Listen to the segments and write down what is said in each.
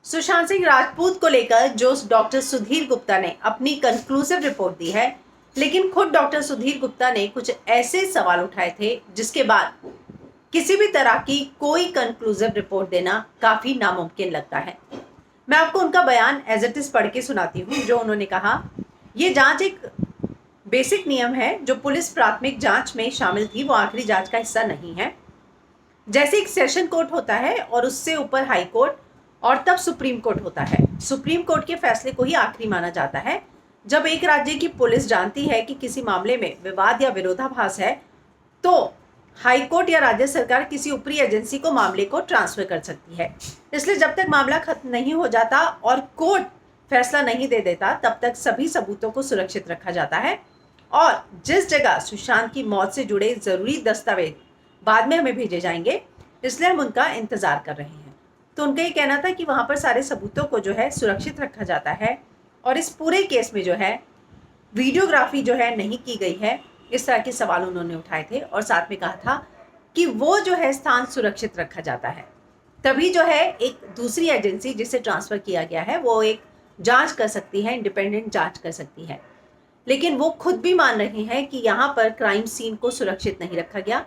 सुशांत सिंह राजपूत को लेकर जो डॉक्टर सुधीर गुप्ता ने अपनी कंक्लूसिव रिपोर्ट दी है, लेकिन खुद डॉक्टर सुधीर गुप्ता ने कुछ ऐसे सवाल उठाए थे जिसके बाद किसी भी तरह की कोई कंक्लूसिव रिपोर्ट देना काफी नामुमकिन लगता है। मैं आपको उनका बयान एज इट इज पढ़ के सुनाती हूँ। जो उन्होंने कहा, ये जांच एक बेसिक नियम है जो पुलिस प्राथमिक जांच में शामिल थी, वो आखिरी जांच का हिस्सा नहीं है। जैसे एक सेशन कोर्ट होता है और उससे ऊपर हाई कोर्ट और तब सुप्रीम कोर्ट होता है। सुप्रीम कोर्ट के फैसले को ही आखिरी माना जाता है। जब एक राज्य की पुलिस जानती है कि किसी मामले में विवाद या विरोधाभास है, तो हाई कोर्ट या राज्य सरकार किसी ऊपरी एजेंसी को मामले को ट्रांसफर कर सकती है। इसलिए जब तक मामला खत्म नहीं हो जाता और कोर्ट फैसला नहीं दे देता, तब तक सभी सबूतों को सुरक्षित रखा जाता है। और जिस जगह सुशांत की मौत से जुड़े जरूरी दस्तावेज बाद में हमें भेजे जाएंगे, इसलिए हम उनका इंतजार कर रहे हैं। तो उनका ये कहना था कि वहाँ पर सारे सबूतों को जो है सुरक्षित रखा जाता है और इस पूरे केस में जो है वीडियोग्राफी जो है नहीं की गई है। इस तरह के सवाल उन्होंने उठाए थे और साथ में कहा था कि वो जो है स्थान सुरक्षित रखा जाता है, तभी जो है एक दूसरी एजेंसी जिसे ट्रांसफ़र किया गया है वो एक जांच कर सकती है, इंडिपेंडेंट जांच कर सकती है। लेकिन वो खुद भी मान रहे हैं कि यहाँ पर क्राइम सीन को सुरक्षित नहीं रखा गया।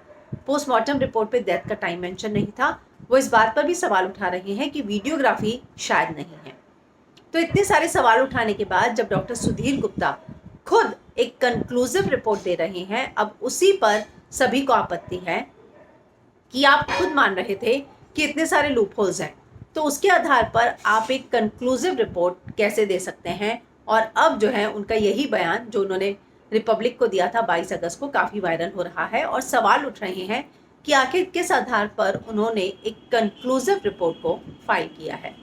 पोस्टमार्टम रिपोर्ट पे डेथ का टाइम मेंशन नहीं था। वो इस बात पर भी सवाल उठा रहे हैं कि वीडियोग्राफी शायद नहीं है। तो इतने सारे सवाल उठाने के बाद जब डॉक्टर सुधीर गुप्ता खुद एक कंक्लूसिव रिपोर्ट दे रहे हैं, अब उसी पर सभी को आपत्ति है कि आप खुद मान रहे थे कि इतने सारे लूप होल्स हैं, तो उसके आधार पर आप एक कंक्लूसिव रिपोर्ट कैसे दे सकते हैं। और अब जो है उनका यही बयान जो उन्होंने रिपब्लिक को दिया था 22 अगस्त को, काफ़ी वायरल हो रहा है और सवाल उठ रहे हैं कि आखिर किस आधार पर उन्होंने एक कंक्लूसिव रिपोर्ट को फाइल किया है।